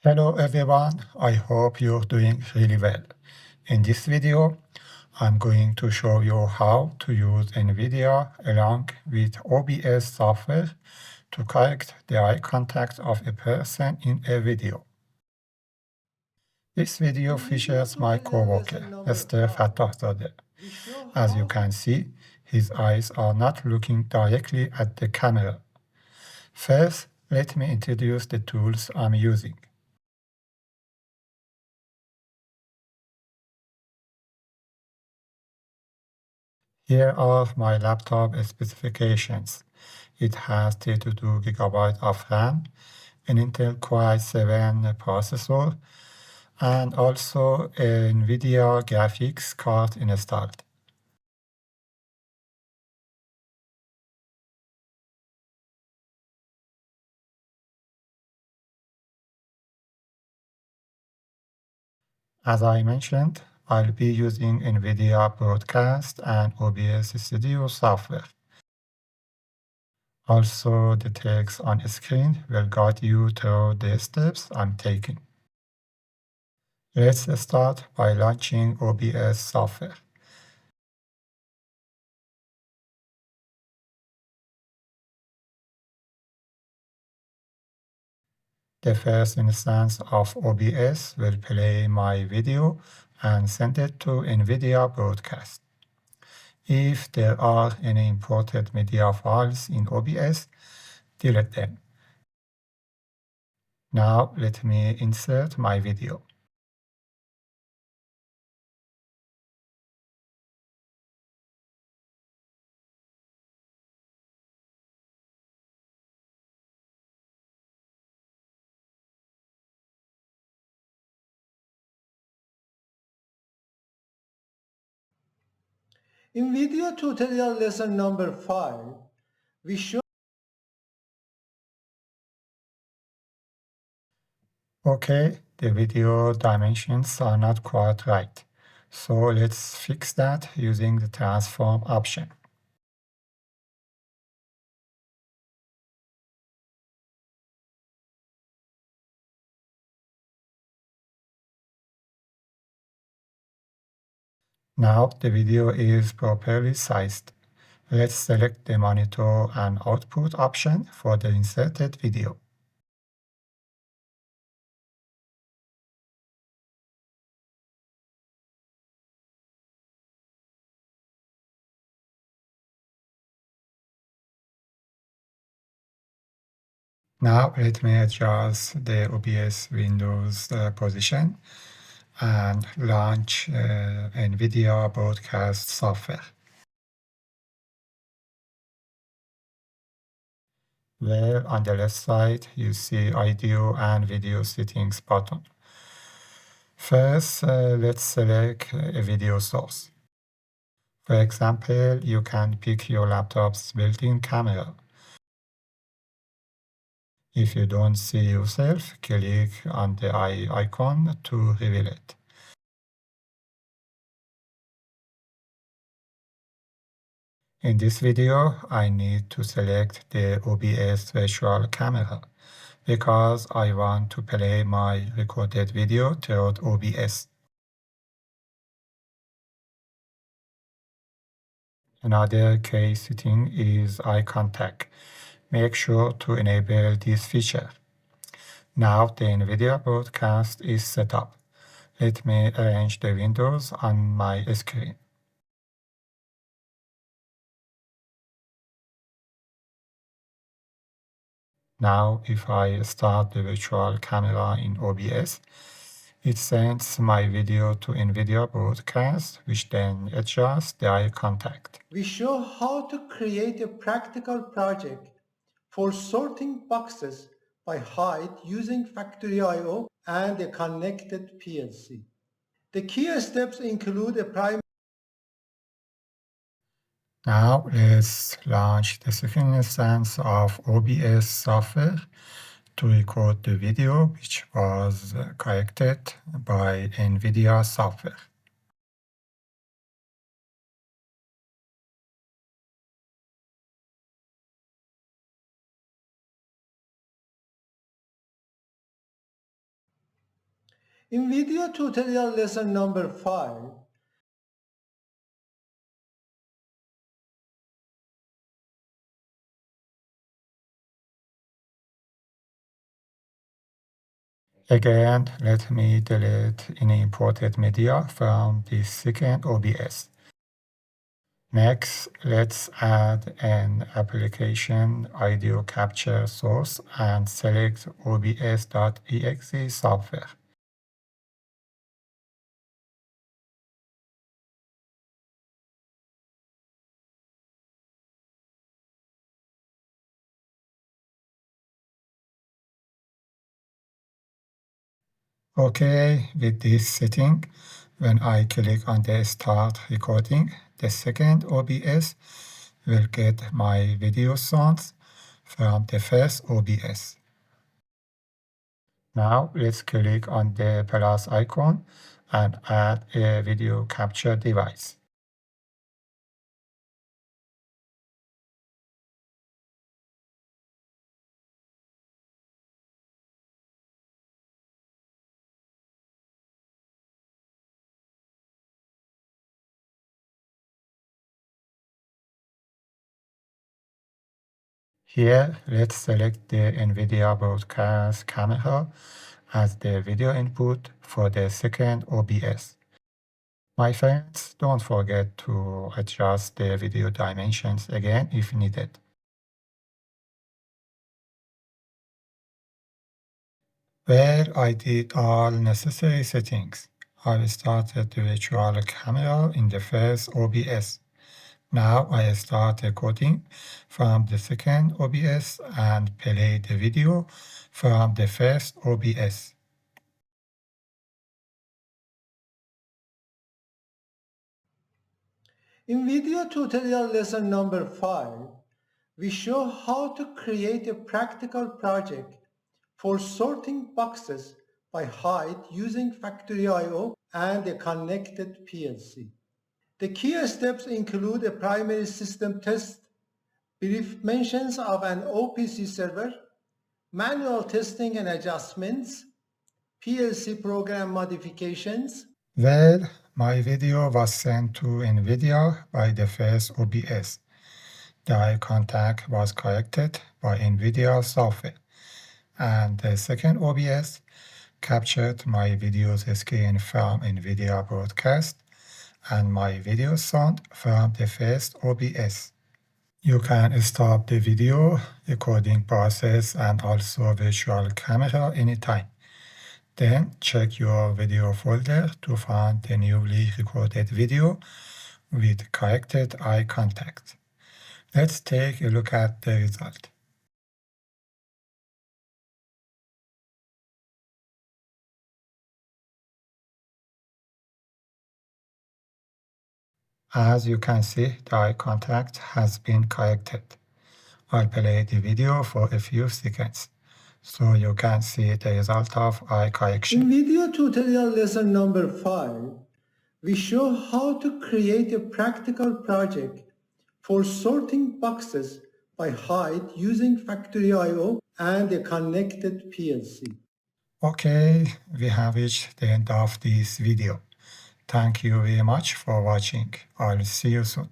Hello everyone, I hope you're doing really well. In this video, I'm going to show you how to use NVIDIA along with OBS software to correct the eye contact of a person in a video. This video features my coworker, Mr. Fattahzadeh. As you can see, his eyes are not looking directly at the camera. First, let me introduce the tools I'm using. Here are my laptop specifications. It has 32 GB of RAM, an Intel Core i7 processor, and also a NVIDIA graphics card installed. As I mentioned, I'll be using NVIDIA Broadcast and OBS Studio software. Also, the text on screen will guide you through the steps I'm taking. Let's start by launching OBS software. The first instance of OBS will play my video and send it to NVIDIA Broadcast. If there are any imported media files in OBS, delete them. Now let me insert my video. In video tutorial lesson number 5, we show Okay, the video dimensions are not quite right. So let's fix that using the transform option. Now the video is properly sized. Let's select the monitor and output option for the inserted video. Now let me adjust the OBS Windows position and launch NVIDIA Broadcast software. There on the left side, you see audio and video settings button. First, let's select a video source. For example, you can pick your laptop's built-in camera. If you don't see yourself, click on the eye icon to reveal it. In this video, I need to select the OBS virtual camera because I want to play my recorded video through OBS. Another key setting is eye contact. Make sure to enable this feature. Now the NVIDIA Broadcast is set up. Let me arrange the windows on my screen. Now if I start the virtual camera in OBS, it sends my video to NVIDIA Broadcast, which then adjusts the eye contact. we show how to create a practical project for sorting boxes by height using Factory IO and a connected PLC. The key steps include a primary. Now let's launch the second instance of OBS software to record the video which was corrected by NVIDIA software. In video tutorial lesson number 5, again, let me delete any imported media from the second OBS. Next, let's add an application audio capture source and select obs.exe software. Okay, with this setting, when I click on the Start Recording, the second OBS will get my video sounds from the first OBS. Now let's click on the plus icon and add a video capture device. Here, let's select the NVIDIA Broadcast camera as the video input for the second OBS. My friends, don't forget to adjust the video dimensions again if needed. Where I did all necessary settings, I started the virtual camera in the first OBS. Now I start recording from the second OBS and play the video from the first OBS. in video tutorial lesson number 5, we show how to create a practical project for sorting boxes by height using Factory IO and a connected PLC. The key steps include a primary system test, brief mentions of an OPC server, manual testing and adjustments, PLC program modifications. Well, my video was sent to NVIDIA by the first OBS. The eye contact was corrected by NVIDIA software, and the second OBS captured my video's screen from NVIDIA Broadcast and my video sound from the first OBS. You can stop the video recording process and also virtual camera anytime. Then check your video folder to find the newly recorded video with corrected eye contact. Let's take a look at the result. As you can see, the eye contact has been corrected. I'll play the video for a few seconds so you can see the result of eye correction. In video tutorial lesson number 5, we show how to create a practical project for sorting boxes by height using Factory IO and a connected PLC. Okay, we have reached the end of this video. Thank you very much for watching. I'll see you soon.